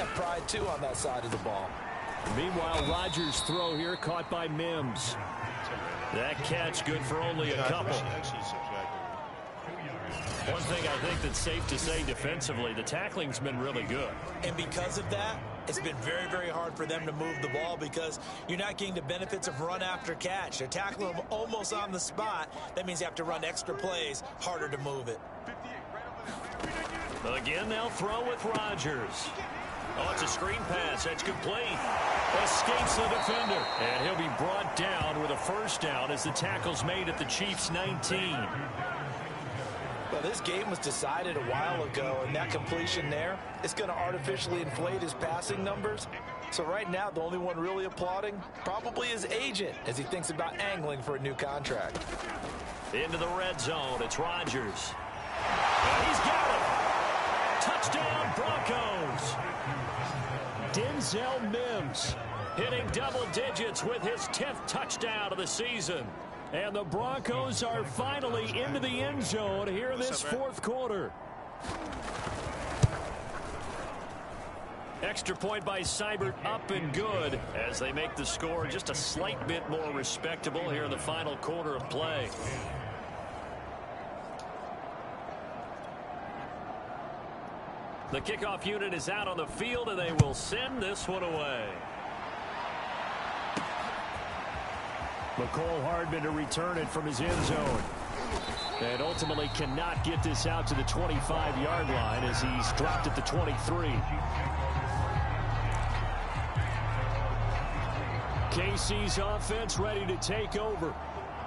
have pride, too, on that side of the ball. Meanwhile, Rodgers' throw here caught by Mims. That catch good for only a couple. One thing I think that's safe to say defensively, the tackling's been really good. And because of that, it's been very, very hard for them to move the ball because you're not getting the benefits of run after catch. They're tackling them almost on the spot. That means you have to run extra plays, harder to move it. Again, they'll throw with Rodgers. Oh, it's a screen pass. That's complete. Escapes the defender. And he'll be brought down with a first down as the tackle's made at the Chiefs' 19. Well, this game was decided a while ago, and that completion there, it's going to artificially inflate his passing numbers. So right now, the only one really applauding probably his agent as he thinks about angling for a new contract. Into the red zone. It's Rodgers. And he's got it. Touchdown, Broncos. Denzel Mims hitting double digits with his 10th touchdown of the season. And the Broncos are finally into the end zone here in this fourth quarter. Extra point by Seibert, up and good as they make the score just a slight bit more respectable here in the final quarter of play. The kickoff unit is out on the field, and they will send this one away. McCole Hardman to return it from his end zone. And ultimately cannot get this out to the 25-yard line as he's dropped at the 23. KC's offense ready to take over.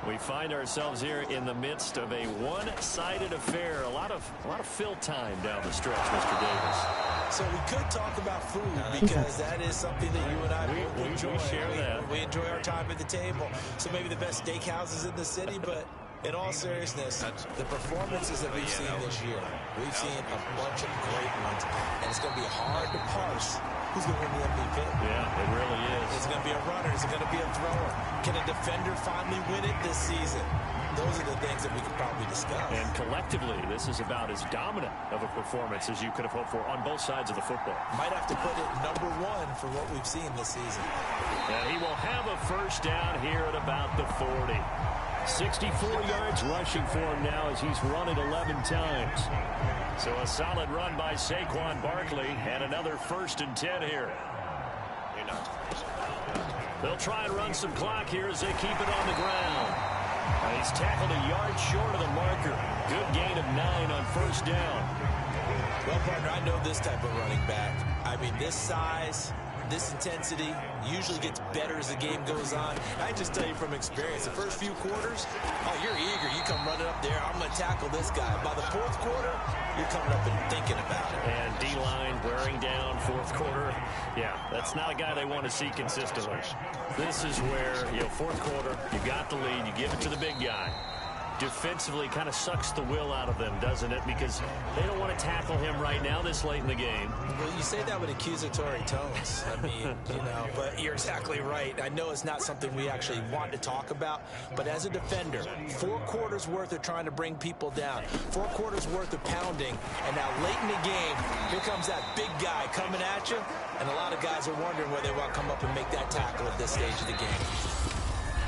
We find ourselves here in the midst of a one-sided affair. A lot of fill time down the stretch, Mr. Davis. So we could talk about food because that is something that you and I both enjoy. We share that. We enjoy our time at the table. So maybe the best steakhouses in the city, but in all seriousness, the performances that we've seen this year, we've seen a bunch of great ones, and it's going to be hard to parse who's going to win the MVP. Yeah, it really is. Is it going to be a runner? Is it going to be a thrower? Can a defender finally win it this season? Those are the things that we could probably discuss. And collectively, this is about as dominant of a performance as you could have hoped for on both sides of the football. Might have to put it #1 for what we've seen this season. And he will have a first down here at about the 40. 64 yards rushing for him now as he's run it 11 times. So a solid run by Saquon Barkley and another 1st and 10 here. They'll try and run some clock here as they keep it on the ground. He's tackled a yard short of the marker. Good gain of 9 on first down. Well, partner, I know this type of running back. I mean, this size, this intensity usually gets better as the game goes on. I just tell you from experience, the first few quarters, oh, you're eager. You come running up there, I'm going to tackle this guy. By the fourth quarter, you're coming up and thinking about it. And D-line wearing down fourth quarter. Yeah, that's not a guy they want to see consistently. This is where, fourth quarter, you got the lead, you give it to the big guy. Defensively kind of sucks the will out of them, doesn't it? Because they don't want to tackle him right now this late in the game. Well, you say that with accusatory tones. I mean, but you're exactly right. I know it's not something we actually want to talk about, but as a defender, 4 quarters worth of trying to bring people down, 4 quarters worth of pounding, and now late in the game, here comes that big guy coming at you, and a lot of guys are wondering whether they want to come up and make that tackle at this stage of the game.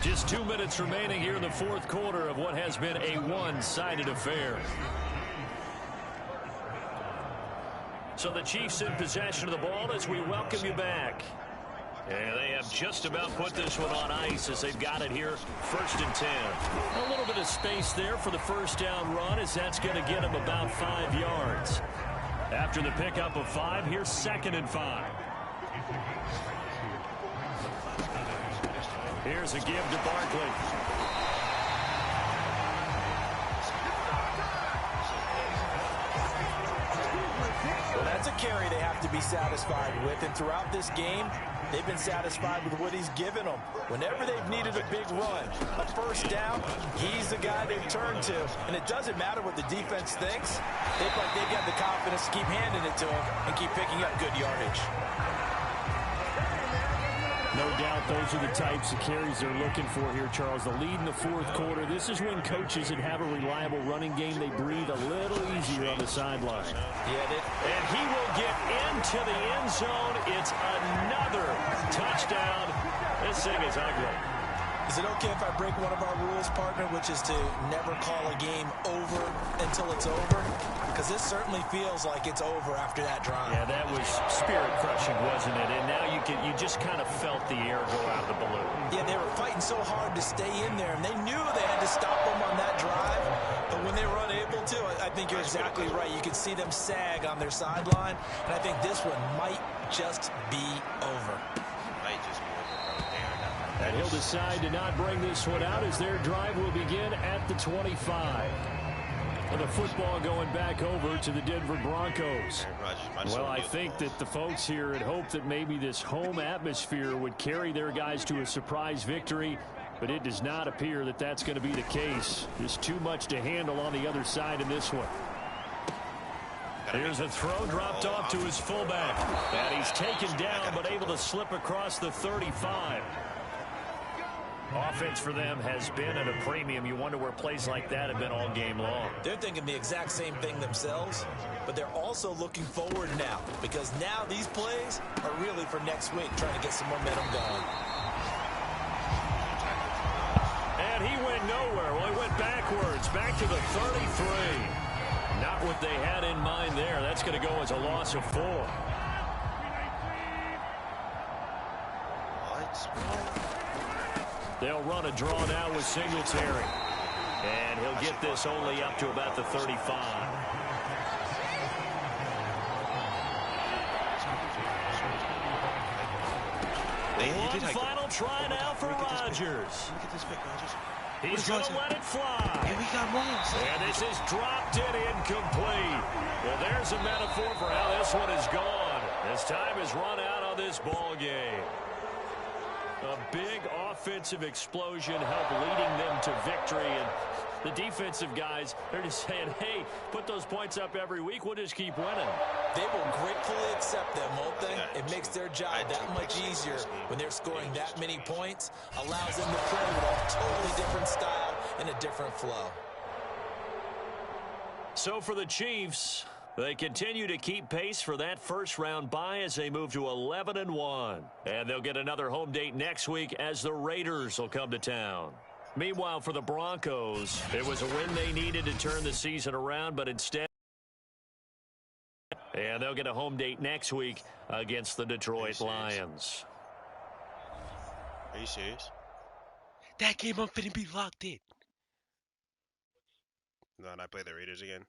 Just 2 minutes remaining here in the fourth quarter of what has been a one-sided affair. So the Chiefs in possession of the ball as we welcome you back. And they have just about put this one on ice as they've got it here, 1st and 10. A little bit of space there for the first down run as that's going to get them about 5 yards. After the pickup of 5, here's 2nd and 5. Here's a give to Barkley. Well, that's a carry they have to be satisfied with. And throughout this game, they've been satisfied with what he's given them. Whenever they've needed a big run, a first down, he's the guy they've turned to. And it doesn't matter what the defense thinks. They look like they've got the confidence to keep handing it to him and keep picking up good yardage. No doubt those are the types of carries they're looking for here, Charles. The lead in the fourth quarter. This is when coaches that have a reliable running game, they breathe a little easier on the sideline. And he will get into the end zone. It's another touchdown. This thing is ugly. Is it okay if I break one of our rules, partner, which is to never call a game over until it's over? Because this certainly feels like it's over after that drive. Yeah, that was spirit-crushing, wasn't it? And now you just kind of felt the air go out of the balloon. Yeah, they were fighting so hard to stay in there, and they knew they had to stop them on that drive. But when they were unable to, I think you're exactly right. You could see them sag on their sideline, and I think this one might just be over. And he'll decide to not bring this one out as their drive will begin at the 25. And the football going back over to the Denver Broncos. Well, I think that the folks here had hoped that maybe this home atmosphere would carry their guys to a surprise victory, but it does not appear that that's going to be the case. There's too much to handle on the other side in this one. Here's a throw dropped off to his fullback. And he's taken down but able to slip across the 35. Offense for them has been at a premium. You wonder where plays like that have been all game long. They're thinking the exact same thing themselves, but they're also looking forward now because now these plays are really for next week, trying to get some momentum going. And he went nowhere. Well, he went backwards, back to the 33. Not what they had in mind there. That's going to go as a loss of 4. They'll run a draw now with Singletary. And he'll get this only up to about the 35. One final try now for Rodgers. He's going to let it fly. And this is dropped in incomplete. Well, there's a metaphor for how this one is gone. As time has run out on this ball game. A big offensive explosion helped leading them to victory. And the defensive guys, they're just saying, hey, put those points up every week. We'll just keep winning. They will gratefully accept them, won't they? It makes their job that much easier when they're scoring that many points. Allows them to play with a totally different style and a different flow. So for the Chiefs, they continue to keep pace for that first-round bye as they move to 11-1. And they'll get another home date next week as the Raiders will come to town. Meanwhile, for the Broncos, it was a win they needed to turn the season around, but instead... And they'll get a home date next week against the Detroit Lions. Are you serious? That game I'm finna be locked in. No, and I play the Raiders again.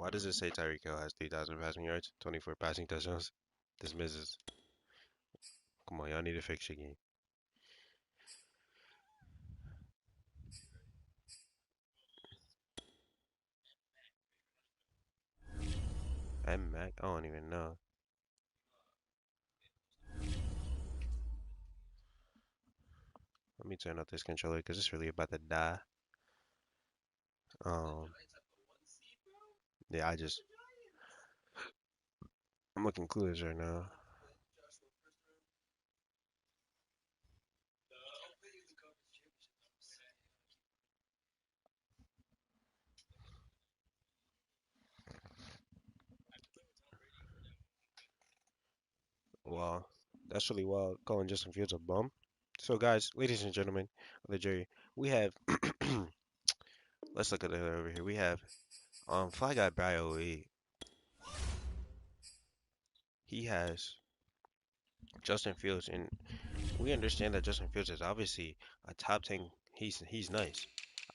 Why does it say Tyreek Hill has 3,000 passing yards, 24 passing touchdowns? This misses. Come on, y'all need to fix your game. And Mac, I don't even know. Let me turn off this controller because it's really about to die. Um, yeah, I'm looking clueless right now. Wow, that's really wild. Calling Justin Fields a bum. So, guys, ladies and gentlemen of the jury, we have. Let's look at it over here. We have Fly Guy Bio 8. He has Justin Fields, and we understand that Justin Fields is obviously a top 10. He's nice.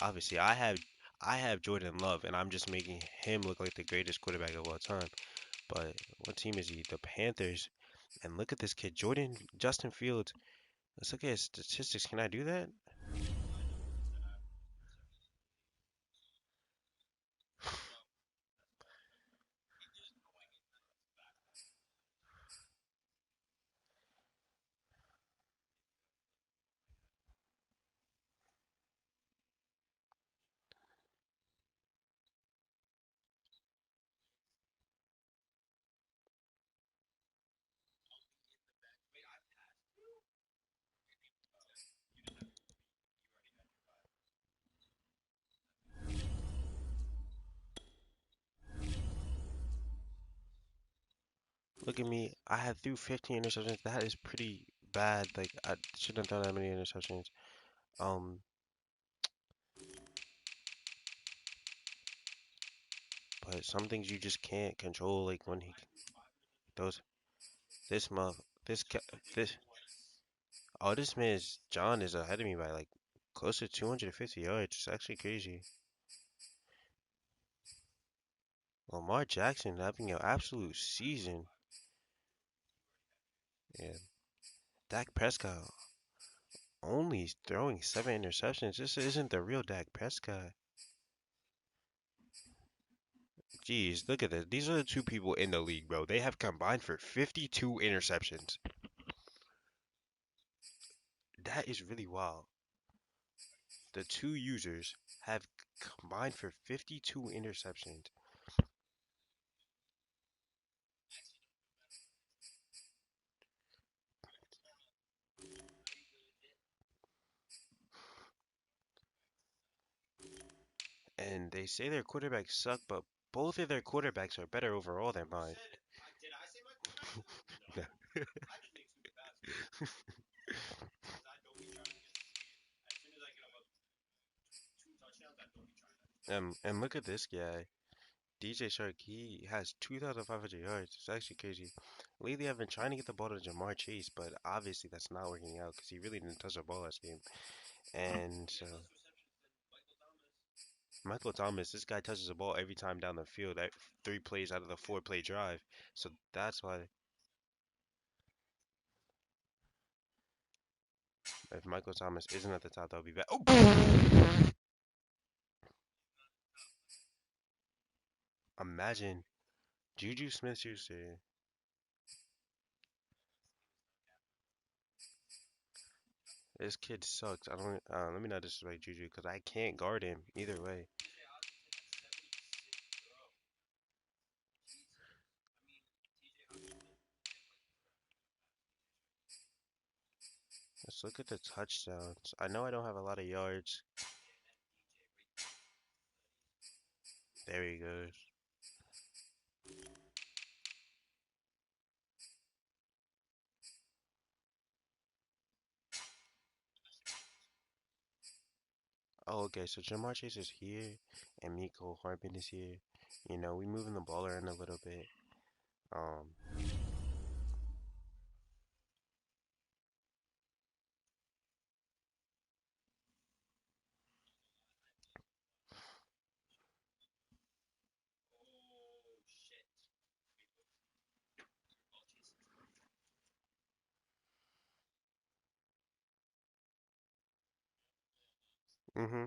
Obviously, I have Jordan Love, and I'm just making him look like the greatest quarterback of all time. But what team is he? The Panthers. And look at this kid, Justin Fields. Let's look at his statistics. Can I do that? Look at me. I have threw 15 interceptions. That is pretty bad. Like I shouldn't have thrown that many interceptions. Um, but some things you just can't control. Like when he those this month this this oh this man's John is ahead of me by like close to 250 yards. It's actually crazy. Lamar Jackson having an absolute season. Yeah, Dak Prescott only throwing 7 interceptions. This isn't the real Dak Prescott. Jeez, look at this. These are the two people in the league, bro. They have combined for 52 interceptions. That is really wild. The two users have combined for 52 interceptions. And they say their quarterbacks suck, but both of their quarterbacks are better overall than mine. And look at this guy. DJ Shark, he has 2,500 yards. It's actually crazy. Lately, I've been trying to get the ball to Jamar Chase, but obviously that's not working out because he really didn't touch the ball last game. And Michael Thomas, this guy touches the ball every time down the field, 3 plays out of the 4 play drive. So that's why if Michael Thomas isn't at the top, that would be bad. Oh! Imagine Juju Smith-Schuster. This kid sucks. I don't. Let me not disrespect Juju because I can't guard him either way. Let's look at the touchdowns. I know I don't have a lot of yards. There he goes. Oh, okay. So Jamar Chase is here, and Miko Harbin is here. You know, we moving the ball around a little bit. Um, Mm-hmm.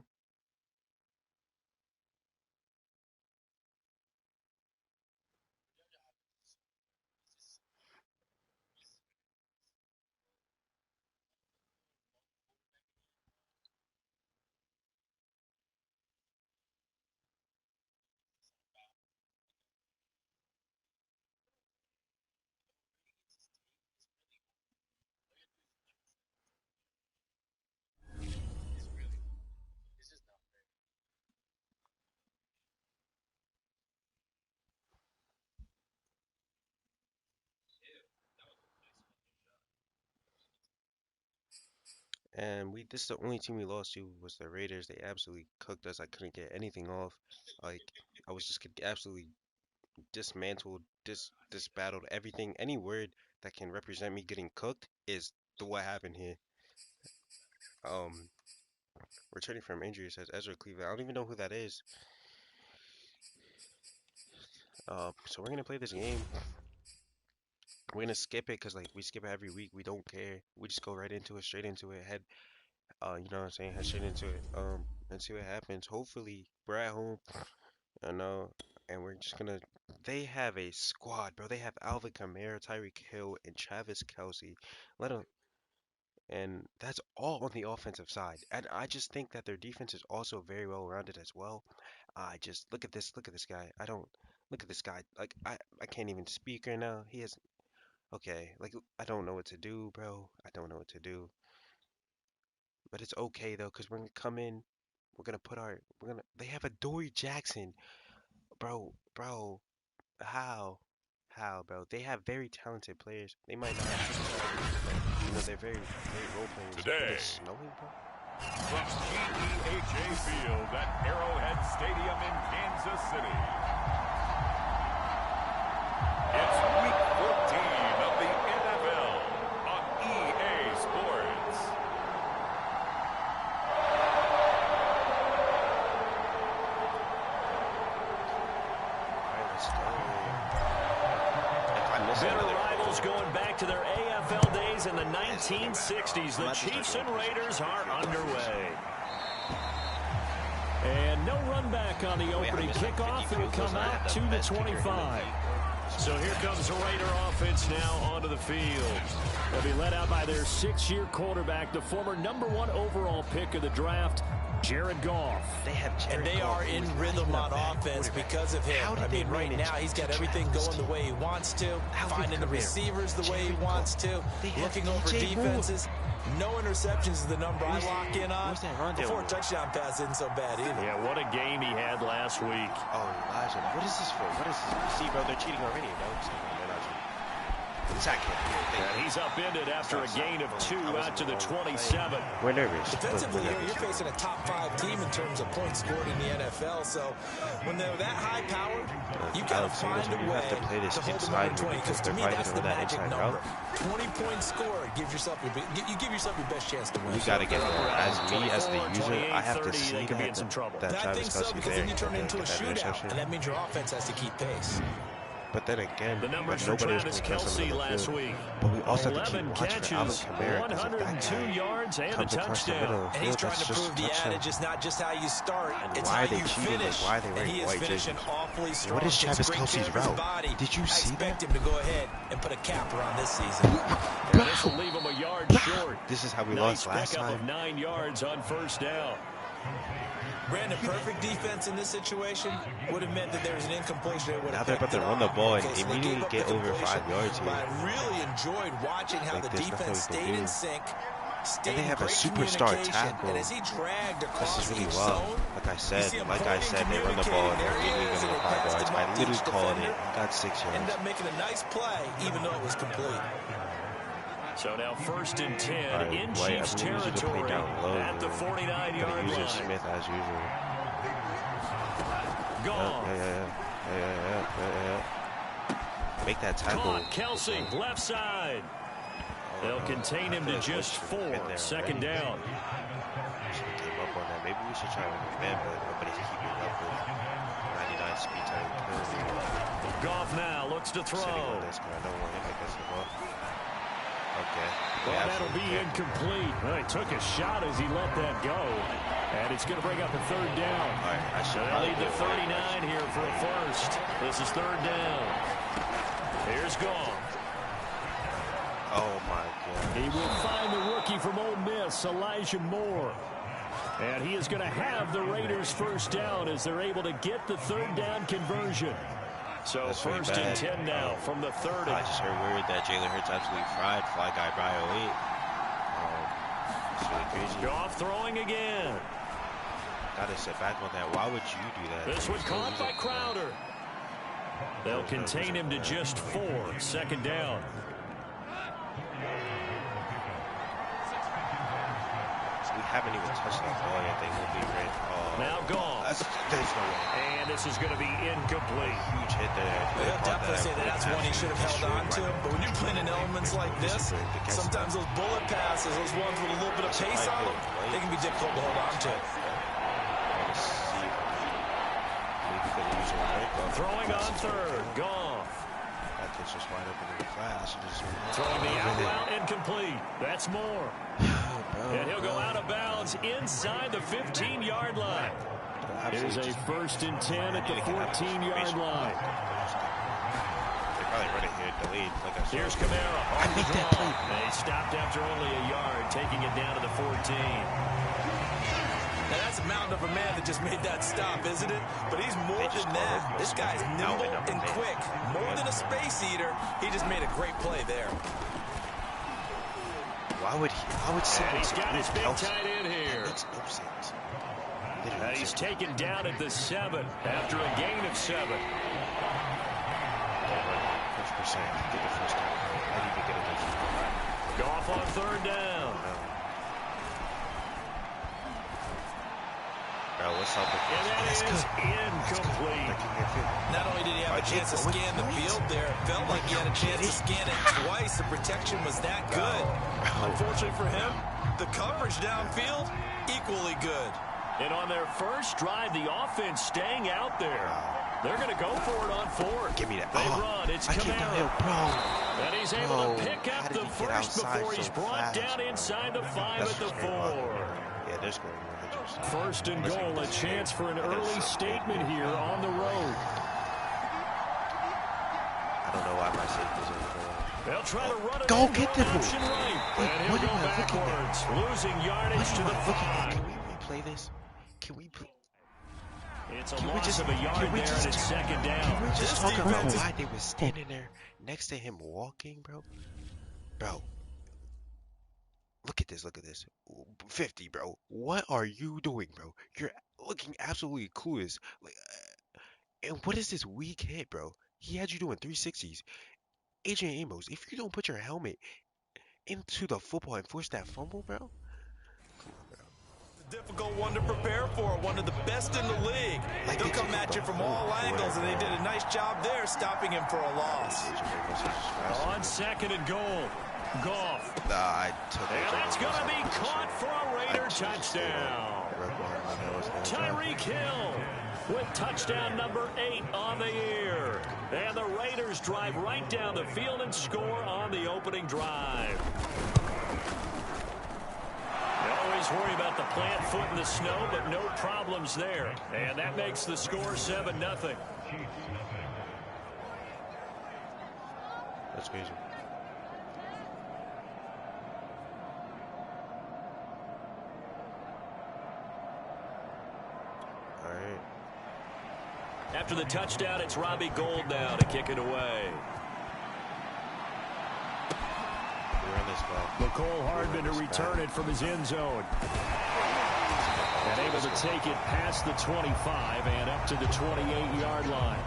And this is the only team we lost to was the Raiders. They absolutely cooked us. I couldn't get anything off. Like I was just get absolutely dismantled, disbattled. Everything, any word that can represent me getting cooked is what happened here. Um, returning from injury says Ezra Cleveland. I don't even know who that is. So we're gonna play this game. We're gonna skip it because like we skip it every week. We don't care. We just go right into it, straight into it. Head, you know what I'm saying? Head straight into it. And see what happens. Hopefully we're at home. I know, and we're just gonna. They have a squad, bro. They have Alvin Kamara, Tyreek Hill, and Travis Kelce. Let them, and that's all on the offensive side. And I just think that their defense is also very well rounded as well. I just look at this. Look at this guy. I don't look at this guy. Like I can't even speak right now. He has okay. Like I don't know what to do, bro. I don't know what to do. But it's okay though, cause we're gonna come in. We're gonna put our. We're gonna. They have a Dory Jackson, bro. How? How, bro? They have very talented players. They might not have superstars, but you know they're very role players. Today, It is snowing, bro. from GEHA Field at Arrowhead Stadium in Kansas City, it's Week 14 of the NFL on EA Sports. Alright, let's go. If I miss Bitter another rivals going back to their AFL days in the 1960s. The Chiefs and Raiders are underway. And no run back on the opening kickoff. It will come out to the 25. So here comes the Raider offense now onto the field. They'll be led out by their 6-year quarterback, the former #1 overall pick of the draft, Jared Goff. They have Jared And they Goff, are in who's not rhythm even a on bad offense quarterback. because of him. How did I mean, they right manage now he's got to everything trap this going the team? way he wants to, Alvin finding the Kamara, receivers the way he Jared wants Goff. to, They have looking over DJ Moore. defenses. No interceptions is the number I Where's- lock in on. where's that Rondale Before Moore? touchdown pass isn't so bad either. Yeah, what a game he had last week. Oh, Elijah. What is this for? What is this? See, bro, they're cheating already. No, they're not cheating. Sack him. And he's upended after a gain of 2 out to the 27. We're nervous. Defensively, you're facing a top 5 team in terms of points scored in the NFL. So when they're that high powered, you got to find a way have to play this to hold them inside under 20. because Because to they're me, fighting that's over the that magic inside number. route. 20 points scored gives yourself you give yourself your best chance to win. You gotta get more. As me, as the 24, user, I have to 28, see they could be in that, some trouble. that I Travis think so, Kelce because there. then you turn it into a Get that shootout, interception. and that means your offense has to keep pace. But then again, The numbers for nobody was Travis gonna press him Kelce in the last field. week. But we also have to 11 keep watching for Alvin catches, Kamara, 'cause if that 102 guy yards, and a comes across the middle touchdown. of the And he's field, trying that's to just prove the touchdown. adage is not just how you start, And it's why how are they you cheating? Like, finish. why are they And wearing he is white finishing jerseys? awfully strong. What is Takes Travis great Kelce's care of his route? body. Did you I see expect that? him to go ahead and put a capper on this season. And this will leave him a yard short. This is how we Nice lost last pickup of time. 9 yards on first down. Brandon, perfect defense in this situation would have meant that there was an incompletion. Now they're about to run the ball and so they immediately gave up get the over completion, 5 yards here. But I really enjoyed watching how Like, the there's nothing defense we can stayed do. in sync. And they have a superstar tackle. And as he dragged across This is really each wild. zone, Like I you see said, him they pointing, run the ball and communicating. There he immediately is, give him and 5 passed yards. him I up to literally each called it. defender. He got 6 Ended yards. up making a nice play, even though it was complete. So now 1st and 10 Alright, in White, Chiefs I really need you to play territory down low. at the man. 49-yard Gotta use line. it, Smith as usual. Gone. Yeah. Make that tackle. Caught Kelce, left side. They'll contain him to just 4. Second down. We should have came up on that. Maybe we should try with man, but nobody's keeping up with 99 speed time. Goff now looks to throw. Sitting on this guy. I don't want him to get the ball. Okay. Well, that'll be absolutely can't. incomplete. Well, he took a shot as he let that go. And it's going to bring up a third down. All right, So they'll need the 39 here for a first. This is third down. Here's Goff. Oh, my God. He will find the rookie from Ole Miss, Elijah Moore. And he is going to have the Raiders first down as they're able to get the third down conversion. So That's first and 10 now from the 30. I just heard word that Jalen Hurts absolutely fried Fly Guy Brio 8. It's really crazy. Goff throwing again. Gotta sit back on that. Why would you do that? This one caught by Crowder. They'll contain him to just 4. Second down. We haven't even touched that ball yet. They will be ready. Now Goff. There's no way. And this is going to be incomplete. Huge hit there. They'll definitely say that's one he should have held on to. But when you're playing in elements like this, sometimes those bullet passes, those ones with a little bit of pace on them, they can be difficult to hold on to. Throwing on third. Goff. That kid's just wide open in the flat. Throwing the out route incomplete. That's Moore. And he'll go out of bounds inside the 15-yard line. Here's a first and 10 at the 14-yard line. They probably run it here delayed. Like I said. Here's Kamara. I think that play. They stopped after only a yard, taking it down to the 14. Now that's a mountain of a man that just made that stop, isn't it? But he's more than that. This guy's nimble and quick. More than a space eater. He just made a great play there. Why would he's got his big tight end here. That makes no sense. And he's taken down at the 7 after a gain of 7. 50%. Get the first down. I didn't even get a touchdown. Goff on third down. Bro, what's up with this? And that is incomplete. Not only did he have a chance to scan the field there, it felt like he had a chance to scan it twice. The protection was that good. Unfortunately for him, the coverage downfield, equally good. And on their first drive, the offense staying out there. They're going to go for it on 4. Give me that. They run. It's Kamara. Bro. And he's able to pick up the first before he's brought down inside the 5 at the 4. Yeah, they're scoring more than just. First and goal, a chance for an early statement here on the road. I don't know why my safety's in the They'll try to run it. Go get the ball. Right. And he'll go backwards, losing yardage to the 5. Can we replay this? Can we play? It's a loss of a yard there, and it's second down. Can we just talk about why they were standing there next to him walking, bro? Bro. Look at this, 50, bro. What are you doing, bro? You're looking absolutely clueless. Like, and what is this weak hit, bro? He had you doing 360s. Adrian Amos, if you don't put your helmet into the football and force that fumble, bro. Come on, bro. Difficult one to prepare for, one of the best in the league. They'll come at you from all angles, and they did a nice job there stopping him for a loss. On second and goal. Goff. Nah, I took it. And that's going to be caught for a Raider touchdown. Tyreek Hill with touchdown number 8 on the year. And the Raiders drive right down the field and score on the opening drive. They always worry about the plant foot in the snow, but no problems there. And that makes the score 7-0. That's crazy. After the touchdown, it's Robbie Gould now to kick it away. McCole Hardman to return it from his end zone. And able to take it past the 25 and up to the 28-yard line.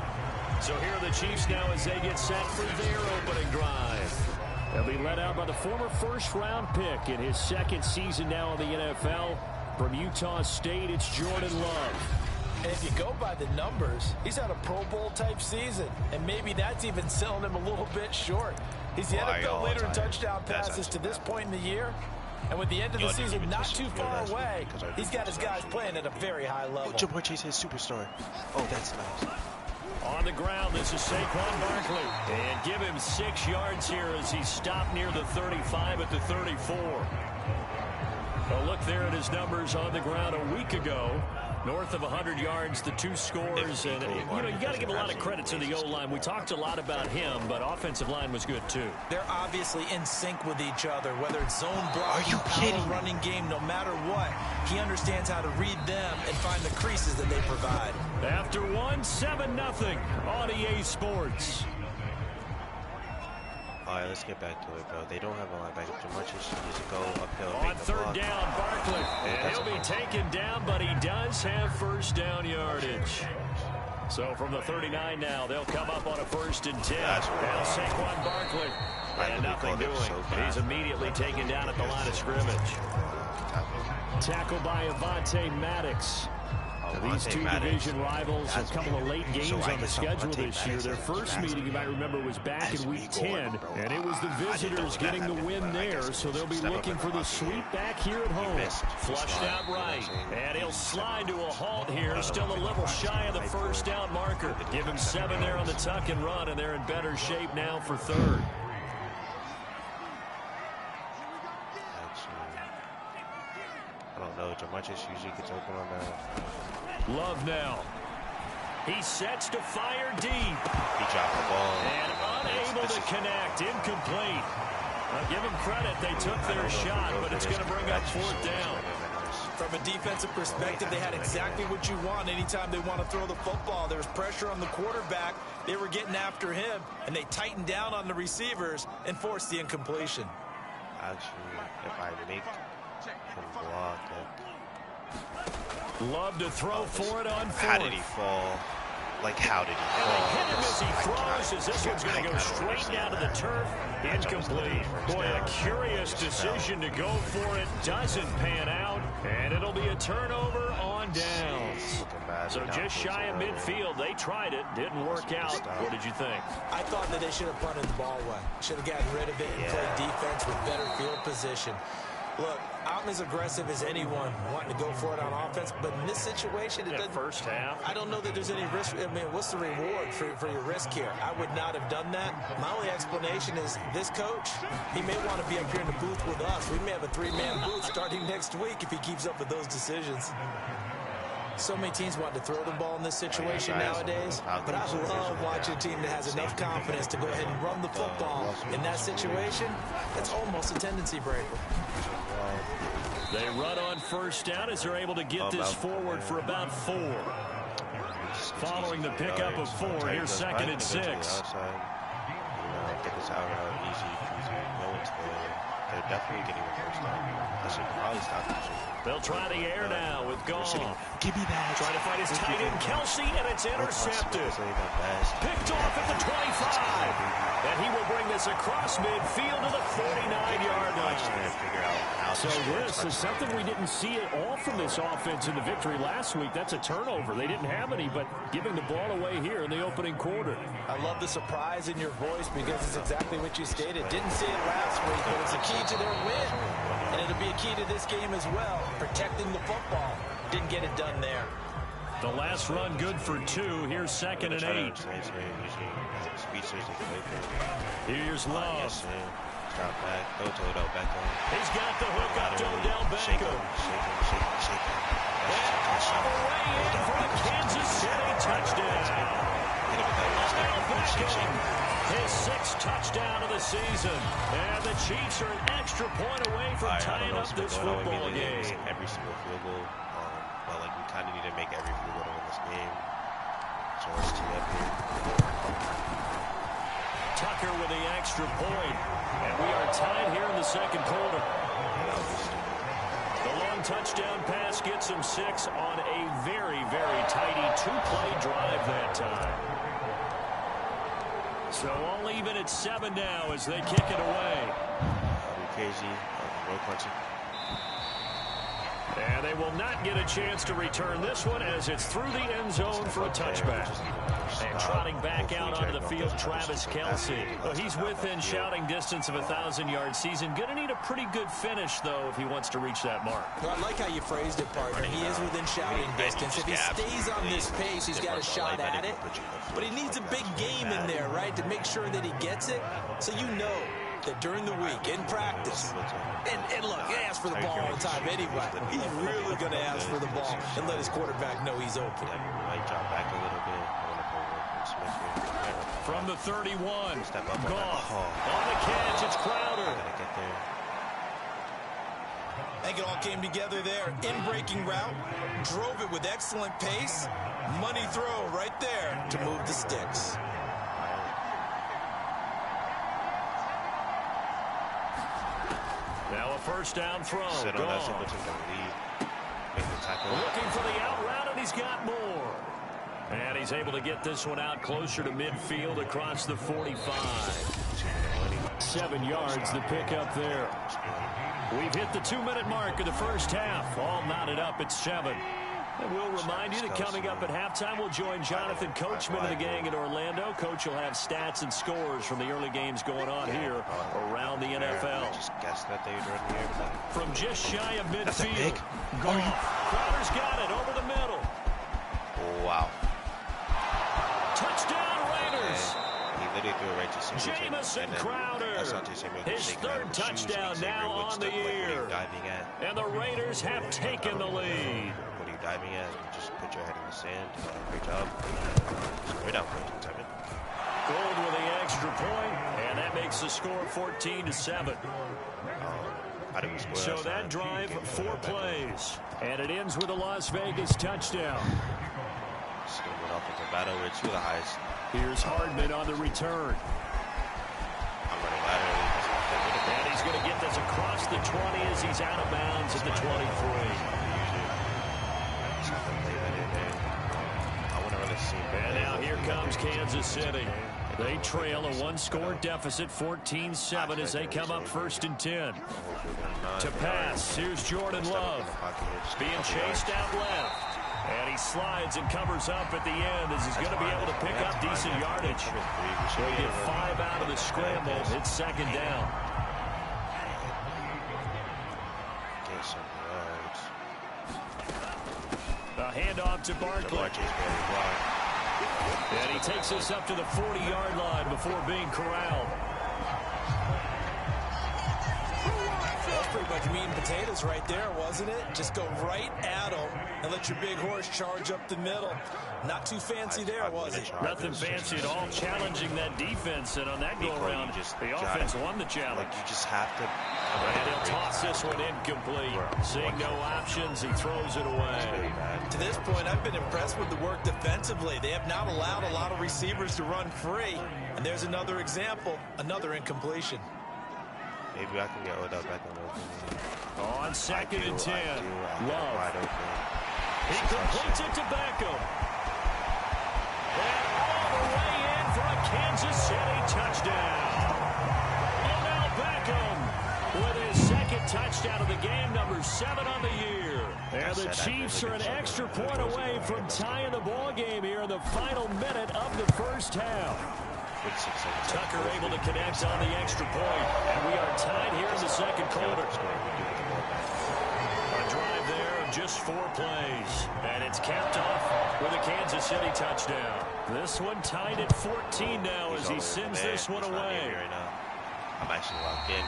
So here are the Chiefs now as they get set for their opening drive. They'll be led out by the former first-round pick in his second season now in the NFL. From Utah State, it's Jordan Love. And if you go by the numbers, he's had a Pro Bowl-type season, and maybe that's even selling him a little bit short. He's the NFL leader in touchdown passes to this point in the year, and with the end of the season not too far away, he's got his guys playing at a very high level. Ja'Marr Chase is superstar. Oh, that's nice. On the ground, this is Saquon Barkley. And give him 6 yards here as he stopped near the 35 at the 34. A Well, look there at his numbers on the ground a week ago. North of 100 yards, the 2 scores. And, you know, you got to give a lot of credit to the O-line. We talked a lot about him, but offensive line was good, too. They're obviously in sync with each other, whether it's zone blocking, kidding? running game, no matter what. He understands how to read them and find the creases that they provide. After 7-0 on EA Sports. All right, let's get back to it, bro. They don't have a linebacker. Jamarcus needs to go uphill. On 3rd down, Barkley. And he'll be taken down, but he does have first down yardage. So from the 39 now, they'll come up on a 1st and 10. Now Saquon Barkley. And nothing doing. He's immediately taken down at the line of scrimmage. Tackled by Avonte Maddox. These 2 division rivals have a couple of late games on the schedule this year. Their first meeting, you might remember, was back in Week 10, and it was the visitors getting the win there, so they'll be looking for the sweep back here at home. Flushed out right, and he'll slide to a halt here, still a little shy of the first down marker. Give him 7 there on the tuck and run, and they're in better shape now for 3rd. I don't know. Jamarcus usually gets open on that. Love now. He sets to fire deep. He dropped the ball. And unable to connect. Incomplete. Give him credit. They took their shot, but it's going to bring up 4th down. From a defensive perspective, they had exactly what you want anytime they want to throw the football. There was pressure on the quarterback. They were getting after him, and they tightened down on the receivers and forced the incompletion. Actually, if I make him block it. Love to throw for it on 4th. How did he fall? Like, how did he fall? And they hit him as he throws, as this one's going to go straight down to the turf. Incomplete. Boy, a curious decision to go for it. Doesn't pan out, and it'll be a turnover on downs. So just shy of midfield. They tried it. Didn't work out. What did you think? I thought that they should have punted the ball away. Should have gotten rid of it and played defense with better field position. Look, I'm as aggressive as anyone wanting to go for it on offense, but in this situation, it doesn't. First half. I don't know that there's any risk. I mean, what's the reward for your risk here? I would not have done that. My only explanation is this coach, he may want to be up here in the booth with us. We may have a 3-man booth starting next week if he keeps up with those decisions. So many teams want to throw the ball in this situation nowadays, but I love watching a team that has enough confidence to go ahead and run the football. In that situation, that's almost a tendency breaker. They run on first down as they're able to get this forward for about 4. Following the pickup of 4, here's 2nd and 6. Get this out easy peasy. No one's there. They're definitely getting the first down. I should probably stop this. They'll try the air now with Goff. Give me that. Trying to find his tight end, Kelsey, and it's intercepted. Picked off at the 25. And he will bring this across midfield to the 49-yard line. So this is something we didn't see at all from this offense in the victory last week. That's a turnover. They didn't have any, but giving the ball away here in the opening quarter. I love the surprise in your voice because it's exactly what you stated. Didn't see it last week, but it's a key to their win. And it'll be a key to this game as well, protecting the football. Didn't get it done there. The last run good for 2. Here's 2nd and 8. Here's Love. Drop back. Go to it out. Back on. He's got the hook up to Odell Beckham. All the way in for the Kansas City touchdown. Odell Beckham, his 6th touchdown of the season. And the Chiefs are an extra point away from tying up this football game. Every single field goal. But like we kind of need to make every field goal in this game. So let's tee up here. Tucker with the extra point. And we are tied here in the 2nd quarter. The long touchdown pass gets him 6 on a very, very tidy 2-play drive that time. So all even at 7 now as they kick it away. KG, road punching. And they will not get a chance to return this one as it's through the end zone for a touchback. And trotting back out onto the field, Travis Kelce. Well, he's within shouting distance of a 1,000-yard season. Going to need a pretty good finish, though, if he wants to reach that mark. Well, I like how you phrased it, partner. He is within shouting distance. If he stays on this pace, he's got a shot at it. But he needs a big game in there, right, to make sure that he gets it. So you know that during the week, in practice, and look, he asked for the ball all the time anyway. He's really going to ask for the ball and let his quarterback know he's open. Might drop back a little bit. From the 31, Step up Goff. On the catch, it's Crowder. Gotta get there. I think it all came together there. In-breaking route, drove it with excellent pace. Money throw right there to move the sticks. Now a first down throw. Sit on that simple to the lead. Make the tackle. Looking for the out route, and he's got more. And he's able to get this one out closer to midfield across the 45. 7 yards the pick up there. We've hit the 2-minute mark of the first half. All knotted up at 7. And we'll remind you that coming up at halftime, we'll join Jonathan Coachman and the gang in Orlando. Coach will have stats and scores from the early games going on here around the NFL. Just guessed that they were in here. From just shy of midfield, Goff. Crowder's got it over the middle. Wow. Touchdown Raiders. He literally threw it right to Singleton. Jamison Crowder. His third touchdown now on the year. And the Raiders have taken the lead. What are you diving at? You just put your head in the sand. Great job. Square down 14-7. Gold with the extra point, and that makes the score 14-7. So that drive, 4 plays. And it ends with a Las Vegas touchdown. Still went off into battle with 2 of the highest. Here's Hardman on the return. I'm running laterally. And he's going to get this across the 20 as he's out of bounds at the 23. And now here comes Kansas City. They trail a 1-score deficit, 14-7, as they come up 1st and 10. To pass, here's Jordan Love. Being chased out left. And he slides and covers up at the end as he's going to be able to pick up decent yardage. So he get 5 out of the scramble. It's 2nd down. Get some yards. A handoff to Barkley. And he takes us up to the 40-yard line before being corralled. Pretty much meat and potatoes right there, wasn't it? Just go right at them and let your big horse charge up the middle. Not too fancy there, was it? Nothing fancy at all, challenging that defense, and on that go-around, the offense won the challenge. Like, you just have to... And he'll toss this one incomplete. Seeing no options, he throws it away. To this point, I've been impressed with the work defensively. They have not allowed a lot of receivers to run free. And there's another example, another incompletion. Maybe I can get Odell back on open. On 2nd and 10, Love. He completes it to Beckham. And all the way in for a Kansas City touchdown. Odell Beckham with his 2nd touchdown of the game, number 7 on the year. And the Chiefs are an extra point away from tying the ball game here in the final minute of the first half. Tucker able to connect on the extra point, and we are tied here in the 2nd quarter. A drive there of just 4 plays, and it's capped off with a Kansas City touchdown. This one tied at 14 now as he sends this one away. I'm actually locked in.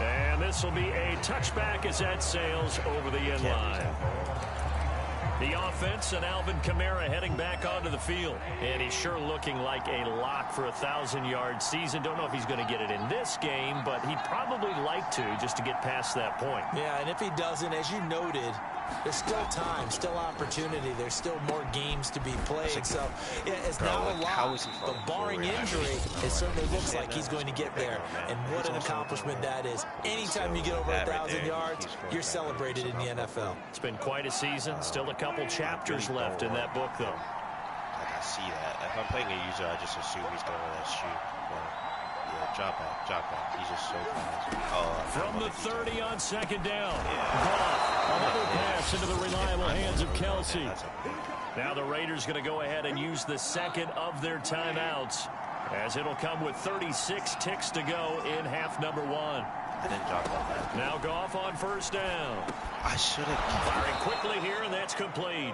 And this will be a touchback as that sails over the end line. The offense and Alvin Kamara heading back onto the field. And he's sure looking like a lock for a 1,000-yard season. Don't know if he's going to get it in this game, but he'd probably like to just to get past that point. Yeah, and if he doesn't, as you noted, there's still time, still opportunity. There's still more games to be played. So, yeah, it's not a lot, but barring injury, it certainly looks like he's going to get there. And what an accomplishment that is. Anytime you get over 1,000 yards, you're celebrated in the NFL. It's been quite a season. Still a couple chapters left in that book, though. Like, I see that. If I'm playing a user, I just assume he's going to let us shoot. Yeah, drop back. He's just so fast. From the 30 on 2nd down. Goff, another pass into the reliable hands of Kelsey. Now the Raiders going to go ahead and use the 2nd of their timeouts, as it'll come with 36 ticks to go in half number 1. I didn't drop that. Now Goff on 1st down. I should have. Firing quickly here, and that's complete.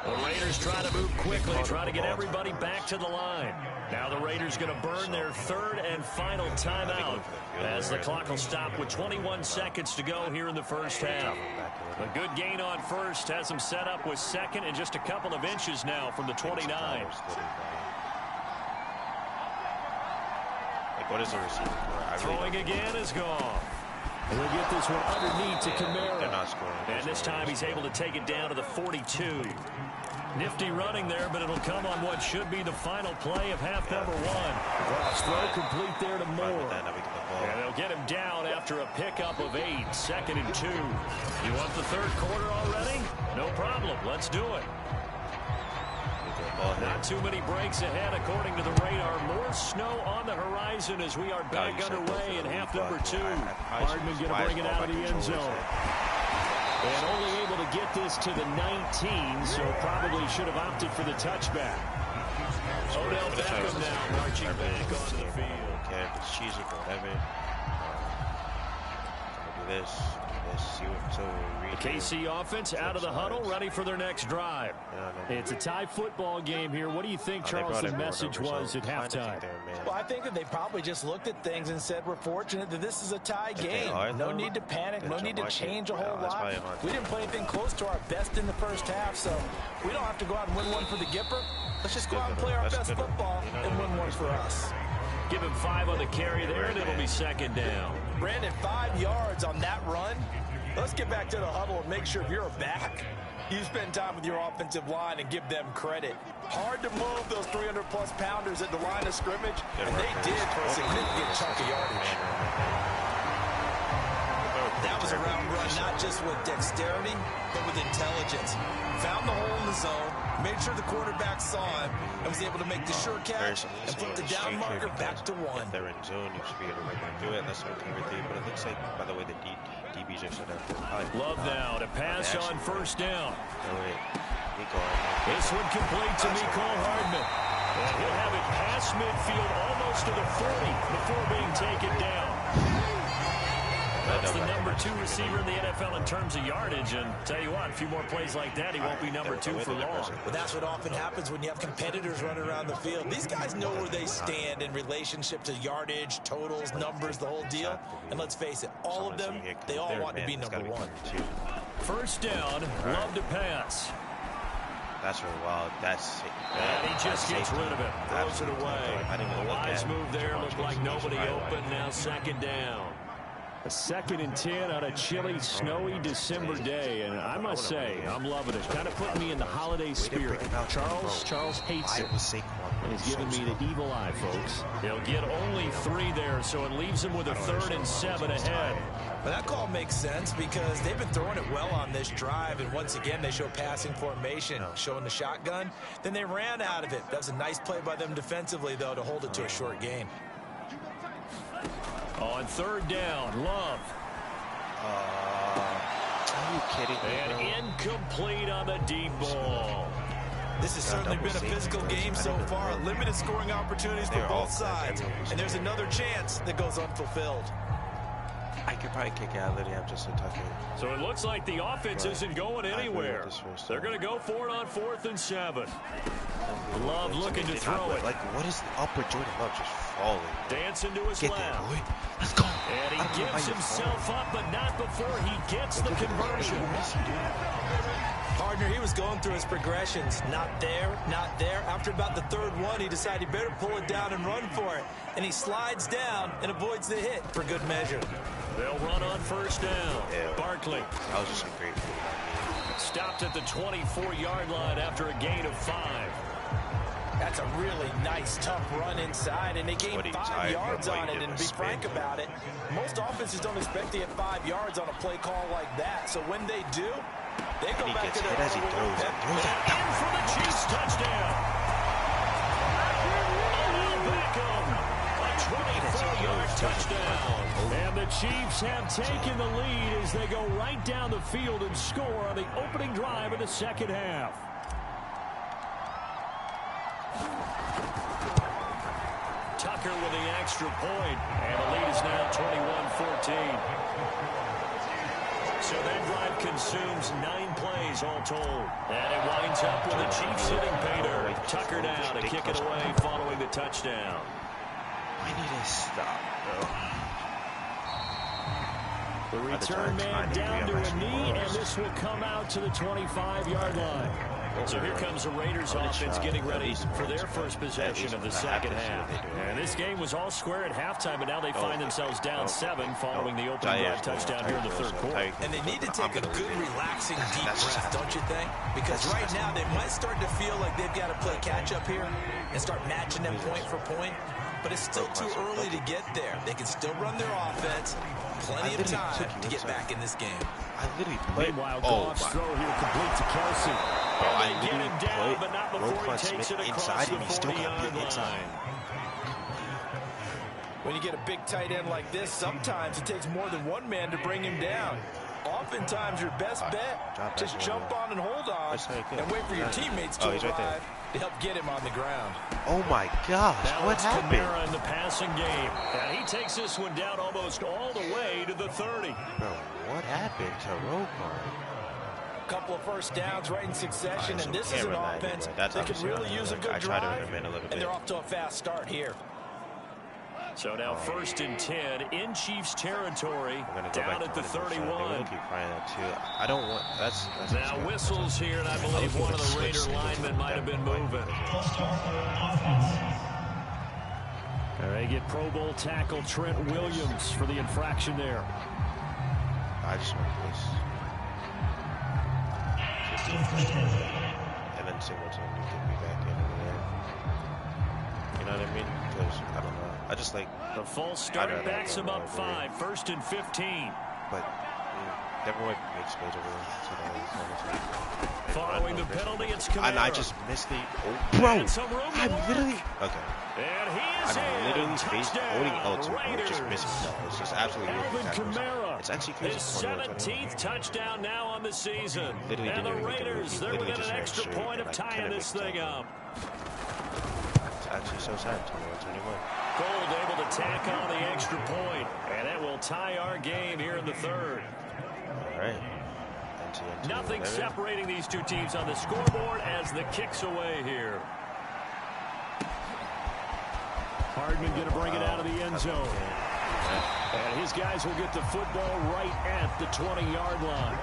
The Raiders trying to move quickly, trying to get everybody back to the line. Now the Raiders going to burn their third and final timeout as the clock will stop with 21 seconds to go here in the first half. A good gain on first has them set up with second and just a couple of inches now from the 29. What is the receiver for? Throwing again is gone. And we'll get this one underneath to Kamara. They're not scoring. And this time he's able to take it down to the 42. Nifty running there, but it'll come on what should be the final play of half number one. Cross throw complete there to Moore. And they'll get him down after a pickup of 8, 2nd and 2. You want the third quarter already? No problem. Let's do it. Not too many breaks ahead according to the radar. More snow on the horizon as we are back underway in half number 2. Hardman going to bring it out of the end zone. And only able to get this to the 19, so probably should have opted for the touchback. Odell Beckham now marching back on the field. Okay, if it's cheesy, whatever. Do this, see what so we the KC offense out of the huddle, ready for their next drive. It's a tie football game here. What do you think, Charles, the message was at halftime? Well, I think that they probably just looked at things and said, we're fortunate that this is a tie game. No need to panic. No need to change a whole lot. We didn't play anything close to our best in the first half, so we don't have to go out and win one for the Gipper. Let's just go out and play our best football and win one for us. Give him 5 on the carry there, and it'll be 2nd down. Brandon, 5 yards on that run. Let's get back to the huddle and make sure if you're a back, you spend time with your offensive line and give them credit. Hard to move those 300-plus pounders at the line of scrimmage, and they did for a significant chunk of yardage. That was a route run not just with dexterity, but with intelligence. Found the hole in the zone, made sure the quarterback saw him, and was able to make the sure catch and flip the down marker back to 1. If they're in zone, you should be able to do it. That's what everything. But it looks like, by the way, the DBs are set up. Love now to pass on first down. This one complete to Nakeem Hardman. And he'll have it past midfield almost to the 40 before being taken down. That's the number 2 receiver in the NFL in terms of yardage, and tell you what, a few more plays like that, he won't be number 2 for long. But that's what often happens when you have competitors running around the field. These guys know where they stand in relationship to yardage, totals, numbers, the whole deal. And let's face it, all of them, they all want to be number 1. First down, Love to pass. That's really wild. That's it. And he just gets rid of it. Throws it away. A wise move there. Looked like nobody open. Now 2nd down. A 2nd and 10 on a chilly, snowy December day, and I must say, I'm loving it. Kind of putting me in the holiday spirit. Charles hates it. And he's giving me the evil eye, folks. He'll get only 3 there, so it leaves him with a 3rd and 7 ahead. But that call makes sense because they've been throwing it well on this drive, and once again, they show passing formation, showing the shotgun. Then they ran out of it. That was a nice play by them defensively, though, to hold it to a short gain. On 3rd down, Love. Are you kidding me? And incomplete on the deep ball. This has certainly been a physical game so far. Limited scoring opportunities for both sides. And there's another chance that goes unfulfilled. I could probably kick out Liddy up just to tuck it. So it looks like the offense isn't going anywhere. They're going to go for it on 4th and 7. Love looking to throw it. Like, what is the upper Jordan Love just falling? Dancing to his left. Let's go. And he gives himself up, but not before he gets the conversion. Partner, he was going through his progressions. Not there, not there. After about the 3rd one, he decided he better pull it down and run for it. And he slides down and avoids the hit for good measure. They'll run on 1st down. Yeah. Barkley. That was just a great move. Stopped at the 24-yard line after a gain of 5. That's a really nice, tough run inside, and they gained 5 yards on it. And to be frank about it, most offenses don't expect to get 5 yards on a play call like that. So when they do, they go back to their as he throws it. In for the Chiefs touchdown. Odell Beckham, a 24-yard touchdown. And the Chiefs have taken the lead as they go right down the field and score on the opening drive of the 2nd half. Tucker with the extra point, and the lead is now 21-14. So that drive consumes 9 plays all told. And it winds up with a Chiefs hitting paydirt. Tucker down to kick it away following the touchdown. I need to stop, bro. The return man down to a knee, and this will come out to the 25-yard line. So here comes the Raiders offense getting ready for their first possession of the second half. And this game was all square at halftime, but now they find themselves down 7 following the opening drive touchdown here in the third quarter. And they need to take a good, relaxing, deep breath, don't you think? Because right now they might start to feel like they've got to play catch-up here and start matching them point for point. But it's still too early to get there. They can still run their offense. Plenty of time to get back in this game. I literally played. Meanwhile, Goff's throw here complete to Kelsey. Bro, I literally played Roquan Smith inside and he still got beat inside. When you get a big tight end like this, sometimes it takes more than one man to bring him down. Oftentimes, your best bet, just jump on and hold on and wait for your teammates to arrive to help get him on the ground. Oh, my gosh. What happened? Kamara in the passing game. And he takes this one down almost all the way to the 30. Bro, what happened to Roquan? A couple of first downs right in succession, and this is an offense that could really use a good drive, and they're off to a fast start here. So now 1st and 10 in Chiefs territory, down at the 31. I don't want. That's now whistles here, and I believe one of the Raider linemen might have been moving. They get Pro Bowl tackle Trent Williams for the infraction there. I just want this. And then Singleton you get me back in over there. You know what I mean? Because I don't know. I just like the false start backs him up 5, 1st and 15. But everyone makes plays over there. Following the penalty, it's Kamara. And I just missed the. Oh, bro! I'm literally. Okay. And he is I'm literally holding L2 and just missing that. It's just absolutely Kamara. It's actually crazy. His 17th touchdown now on the season. And the Raiders, they're within an extra point of tying this thing up. It's actually so sad. 21-21. Gold able to tack on the extra point, and that will tie our game here in the 3rd. All right. Nothing separating these two teams on the scoreboard as the kick's away here. Hardman going to bring it out of the end zone. And his guys will get the football right at the 20-yard line.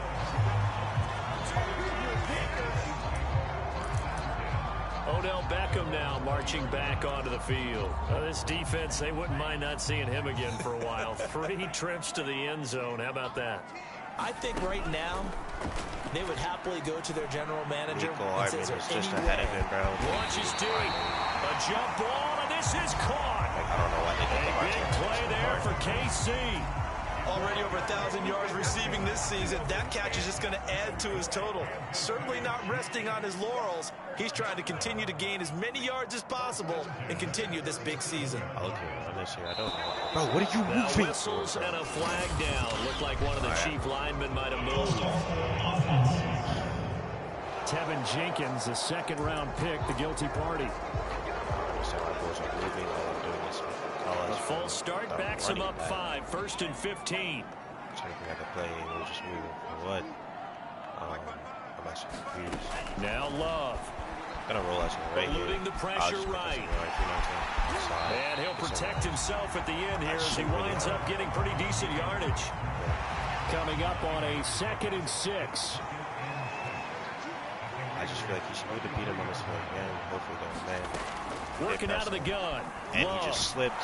Odell Beckham now marching back onto the field. This defense, they wouldn't mind not seeing him again for a while. 3 trips to the end zone. How about that? I think right now they would happily go to their general manager and say, "Is just ahead of him, bro." Launches deep. A jump ball, and this is caught. I don't know why they did a big play there for KC. Already over 1,000 yards receiving this season. That catch is just going to add to his total. Certainly not resting on his laurels. He's trying to continue to gain as many yards as possible and continue this big season. Okay, honestly, I don't know. Bro, what are you moving? Whistles and a flag down. Looked like one of the chief linemen might have moved. Tevin Jenkins, the 2nd-round pick, the guilty party. The false start backs him up 5, 1st and 15. Checking out the play, and we're just moving for what? I'm actually confused. Now Love. Gonna roll out right here. Eluding the pressure right. And he'll protect himself at the end here as he winds up getting pretty decent yardage. Coming up on a 2nd and 6. I just feel like he should be able to beat him on this one again. Hopefully, don't man. Working out of the gun. And he just slipped.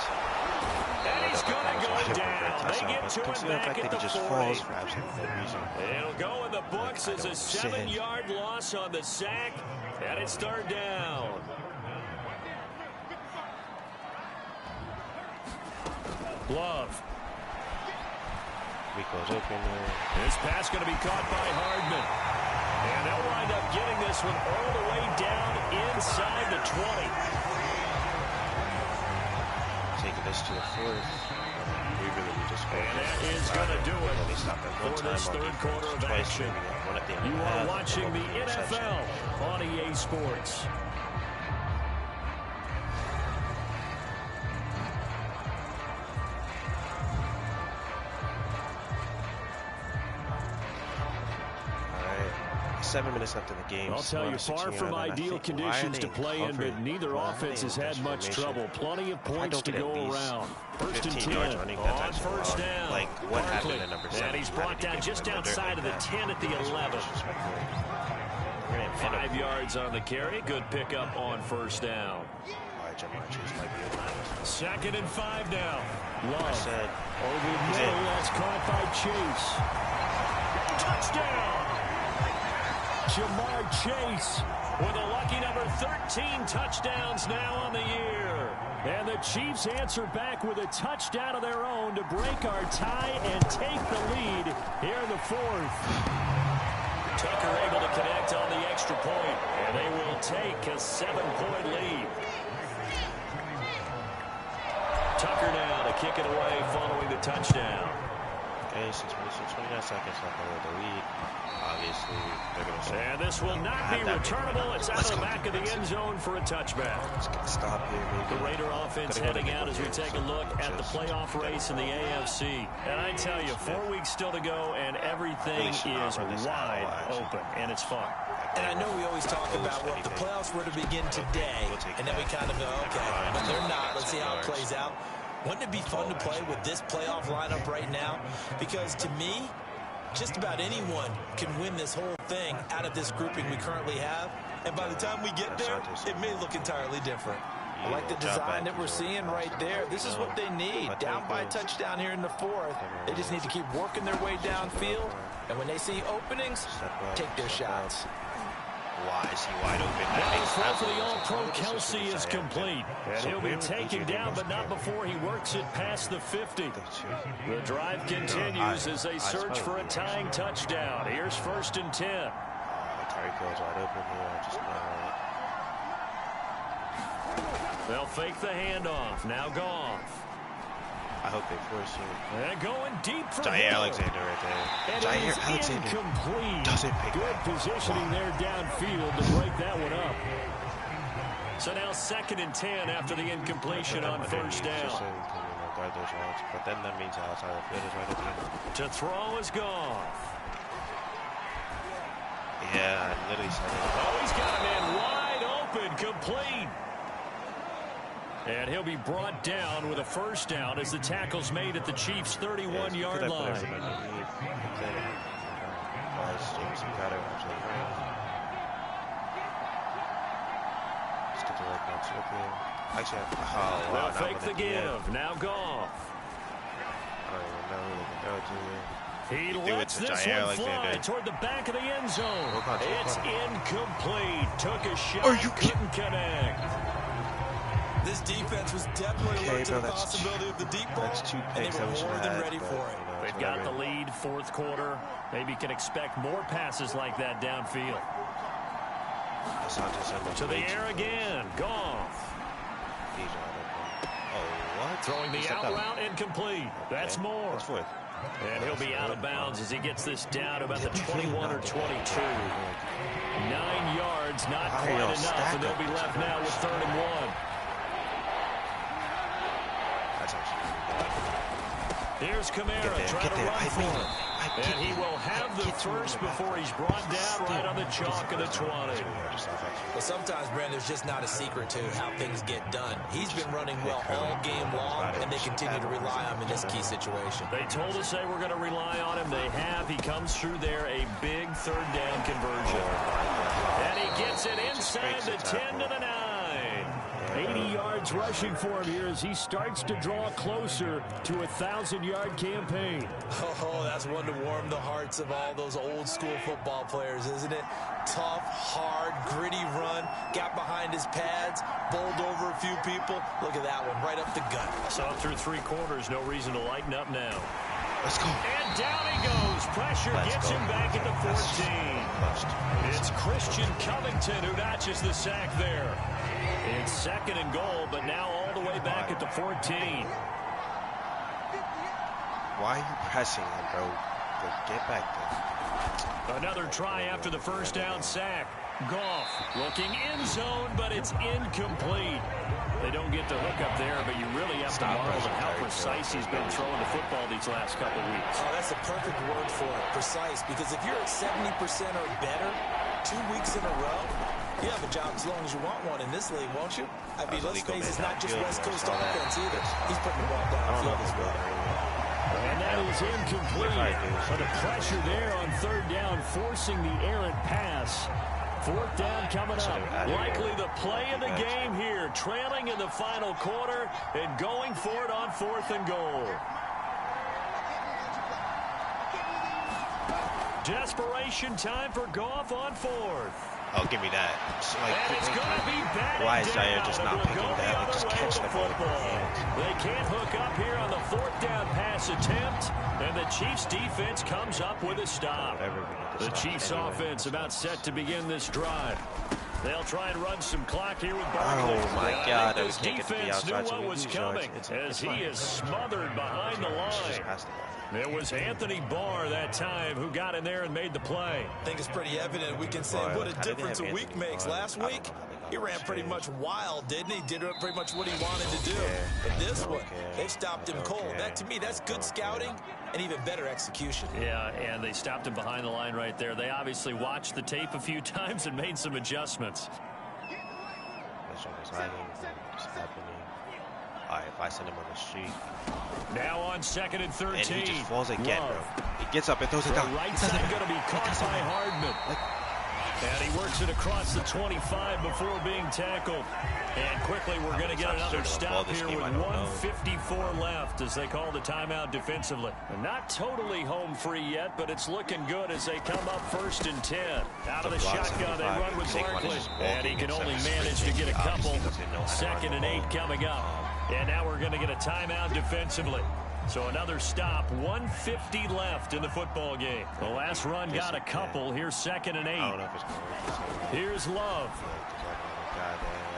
And he's going to go down. They get to him back at the 40. For absolutely no reason. It'll go in the books as a 7-yard loss on the sack. And it's 3rd down. Love. Rico's open there. This pass going to be caught by Hardman. And they'll wind up getting this one all the way down inside the 20. Taking this to the 4th. We really need to score. And that is going to do it for this 3rd quarter of action. You are watching the NFL on EA Sports. 7 minutes left in the game. I'll tell you, far from ideal conditions to play in, but neither offense has had much trouble. Plenty of points to go around. First and 10 on first down. Like, what happened at number 7? And he's brought down just outside of the 10 at the 11. 5 yards on the carry. Good pickup on first down. Second and 5 now. Love. Over the middle, that's caught by Chase. Touchdown! Jamar Chase with a lucky number 13 touchdowns now on the year. And the Chiefs answer back with a touchdown of their own to break our tie and take the lead here in the 4th. Tucker able to connect on the extra point, and they will take a 7-point lead. Tucker now to kick it away following the touchdown. Okay, 29 seconds left over the lead. Obviously, they're going to... And this will not be returnable. It's out of the back of the end zone for a touchback. Stop here, baby. The Raider offense heading out as we take a look at the playoff race in the AFC. And I tell you, 4 weeks still to go, and everything is wide open, and it's fun. And I know we always talk about what the playoffs were to begin today, and then we kind of go, okay, but they're not. Let's see how it plays out. Wouldn't it be fun to play with this playoff lineup right now? Because to me, just about anyone can win this whole thing out of this grouping we currently have. And by the time we get there, it may look entirely different. I like the design that we're seeing right there. This is what they need. Down by a touchdown here in the 4th. They just need to keep working their way downfield. And when they see openings, take their shots. Why is he wide open? The throw for the All-Pro Kelsey is complete. And he'll be taken down, but not before he works it past the 50. The drive continues as they search for a tying touchdown. Here's first and 10. Tyreek Hill's wide open here. They'll fake the handoff. Now Goff. I hope they force him. And going deep for Jair Alexander right there. And Jair Alexander incomplete. doesn't pick Good that. positioning there downfield to break that one up. So now second and 10 after the incompletion on first down. Guard those routes, but then that means outside the field is right open. To throw is Goff. Yeah, I literally said it. Oh, he's got a man wide open, complete. And he'll be brought down with a first down as the tackle's made at the Chiefs' 31-yard line. They'll fake the give. Now Goff. He lets this one fly toward the back of the end zone. It's incomplete. Took a shot, couldn't connect. This defense was definitely alert to the possibility of the deep ball, and they were more than ready for it. They've got the lead, 4th quarter. Maybe can expect more passes like that downfield. To the air again. Goff. Throwing the out route incomplete. That's more. And he'll be out of bounds as he gets this down about the 21 or 22. 9 yards, not quite enough, and they'll be left now with 3rd and 1. Here's Kamara trying to run for him. And he will have the first before he's brought down right on the chalk of the 20. Well, sometimes, Brandon, there's just not a secret to how things get done. He's been running well all game long, and they continue to rely on him in this key situation. They told us they were going to rely on him. They have. He comes through there, a big 3rd down conversion. And he gets it inside the 10 to the 9. 80 yards rushing for him here as he starts to draw closer to a 1,000-yard campaign. Oh, that's one to warm the hearts of all those old-school football players, isn't it? Tough, hard, gritty run, got behind his pads, bowled over a few people. Look at that one, right up the gut. So through 3 quarters, no reason to lighten up now. Let's go. And down he goes. Pressure gets him back at the 14. It's Christian Covington who notches the sack there. It's 2nd and goal, but now all the way back at the 14. Why are you pressing him, bro? Get back there. Another try after the first down sack. Goff looking in zone, but it's incomplete. They don't get the hook up there, but you really have to marvel at how precise he's been throwing the football these last couple weeks. Oh, that's a perfect word for it, precise, because if you're at 70% or better, 2 weeks in a row? You have a job as long as you want one in this league, won't you? I mean, let's face it, it's not just West Coast offense either. He's putting the ball downfield as well. And that is incomplete. But the pressure there on third down, forcing the errant pass. Fourth down coming up. Likely the play of the game here. Trailing in the final quarter and going for it on 4th and goal. Desperation time for Goff on 4th. Oh, give me that. And it's going to be batted why is Zaire down. just not picking that? Like, just catch the ball. They can't hook up here on the 4th down pass attempt, and the Chiefs defense comes up with a stop. The Chiefs offense about set to begin this drive. They'll try and run some clock here with Barkley. Oh my God! This defense knew what was coming as he is smothered behind the line. It was Anthony Barr that time who got in there and made the play. I think it's pretty evident. We can say what a difference a week makes. Last week, he ran pretty much wild, didn't he? Did pretty much what he wanted to do. But this one, they stopped him cold. That, to me, that's good scouting and even better execution. Yeah, and they stopped him behind the line right there. They obviously watched the tape a few times and made some adjustments. All right, if I send him on the street. Now on 2nd and 13. And he just falls again, bro. He gets up and throws it down. The right side going to be caught by Hardman. And he works it across the 25 before being tackled. And quickly we're going to get another stop here with 1:54 left as they call the timeout defensively. And not totally home free yet, but it's looking good as they come up 1st and 10. Out of the shotgun, they run with Barkley. And he can only manage to get a couple. 2nd and 8 coming up. And now we're going to get a timeout defensively. So another stop, 1:50 left in the football game. The last run got a couple. Here's 2nd and 8. I don't know if it's going to work. Here's Love.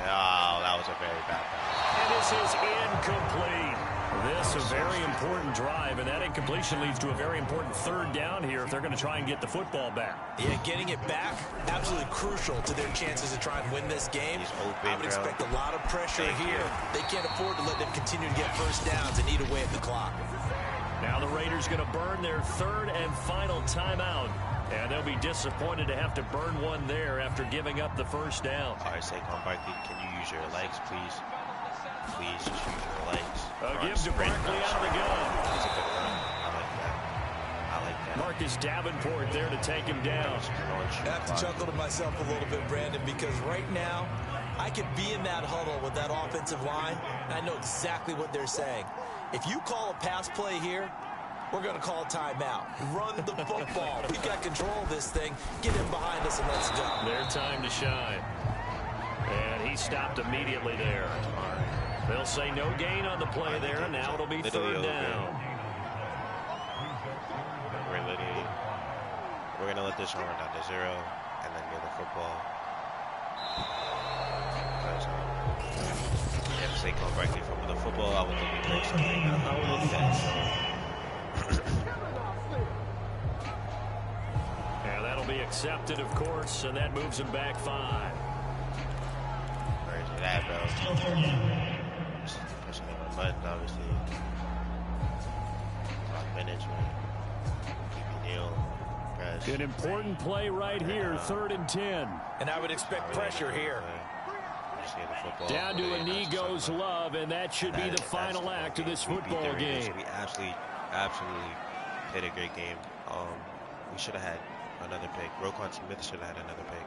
Oh, that was a very bad pass. And this is incomplete. This a very important drive, and that incompletion leads to a very important 3rd down here if they're going to try and get the football back. Yeah, getting it back, absolutely crucial to their chances to try and win this game. I would expect a lot of pressure here. They can't afford to let them continue to get first downs and eat away at the clock. Now the Raiders going to burn their 3rd and final timeout. And they'll be disappointed to have to burn one there after giving up the first down. All right, Saquon Barkley, can you use your legs, please? Please just use your legs. Give to Barkley out of the gun. That's a good run. I like that. I like that. Marcus Davenport there to take him down. I have to chuckle to myself a little bit, Brandon, because right now I could be in that huddle with that offensive line, and I know exactly what they're saying. If you call a pass play here, we're going to call a timeout. Run the football. We've got control of this thing. Get him behind us and let's go. Their time to shine. And he stopped immediately there. They'll say no gain on the play there, and now it'll be 3rd down. We're going to let this one run down to 0 and then get the football. If Saquon Barkley from the football, I would think he takes something. I would look at Yeah, that'll be accepted, of course, and that moves him back 5. Where's that, bro? Pushing in my buttons, obviously. Management. Keep Neal. Press. An important play right here, 3rd and 10. And I would expect pressure here. Down to a knee goes Love, and that should be the final act of this football game. We absolutely played a great game. We should have had another pick. Roquan Smith should have had another pick.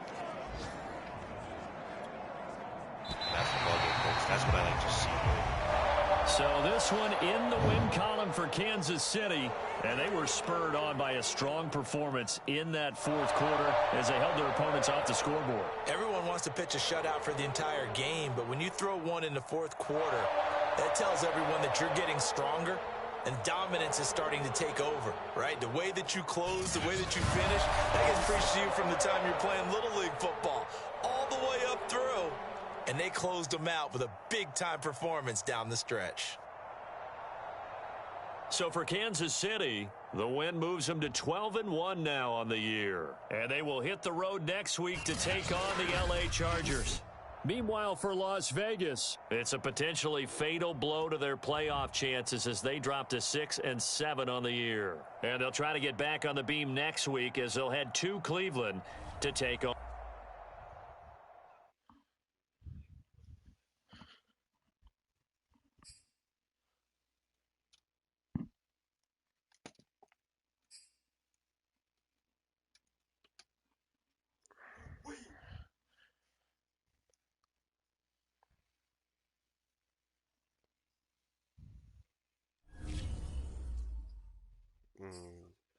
That's the ball game, folks. That's what I like to see. So this one in the win column for Kansas City, and they were spurred on by a strong performance in that 4th quarter as they held their opponents off the scoreboard. Everyone wants to pitch a shutout for the entire game, but when you throw one in the 4th quarter, that tells everyone that you're getting stronger and dominance is starting to take over, right? The way that you close, the way that you finish, that gets preached to you from the time you're playing Little League football all the way up through. And they closed them out with a big-time performance down the stretch. So for Kansas City, the win moves them to 12-1 now on the year. And they will hit the road next week to take on the LA Chargers. Meanwhile, for Las Vegas, it's a potentially fatal blow to their playoff chances as they drop to 6-7 on the year. And they'll try to get back on the beam next week as they'll head to Cleveland to take on.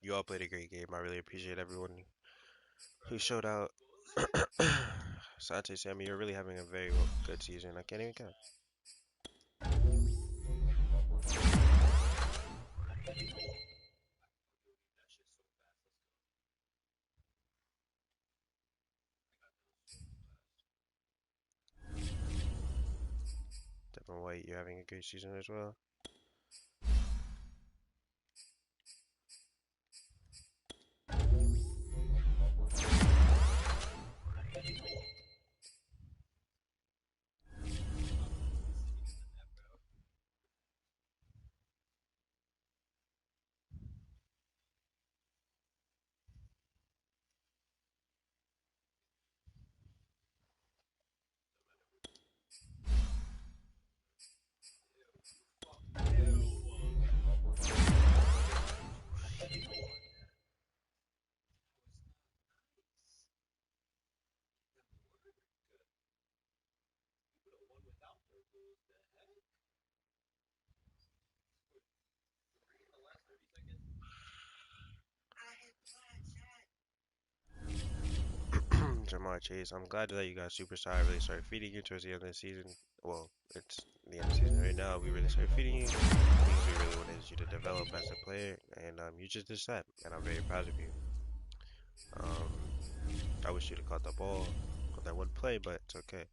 You all played a great game. I really appreciate everyone who showed out. Sante, Sammy, you're really having a very good season. I can't even count. Devin White, you're having a great season as well. Jamar Chase, I'm glad that you got superstar. I really started feeding you towards the end of the season. Well, it's the end of the season right now. We really started feeding you because we really wanted you to develop as a player, and you just did that, and I'm very proud of you. I wish you'd have caught the ball on that one play, but it's okay.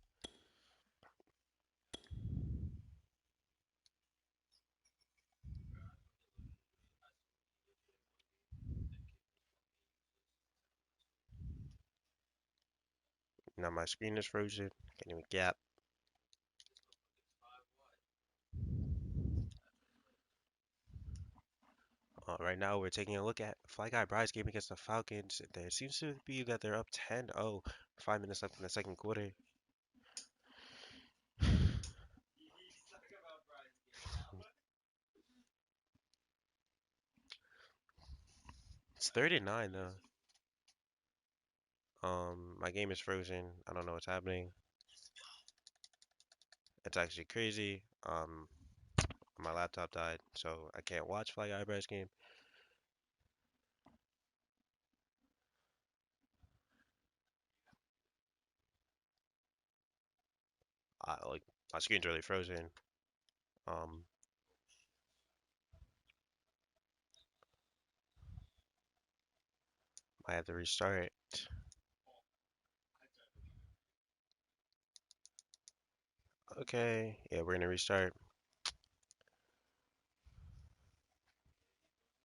Now my screen is frozen. Can't even gap. Right now, we're taking a look at Fly Guy Bry's game against the Falcons. There seems to be that they're up 10-0. 5 minutes left in the second quarter. It's 39 though. My game is frozen. I don't know what's happening. It's actually crazy. My laptop died, so I can't watch Fly Guy Bry's game. Like my screen's really frozen. Um, I have to restart. Okay, yeah, we're gonna restart.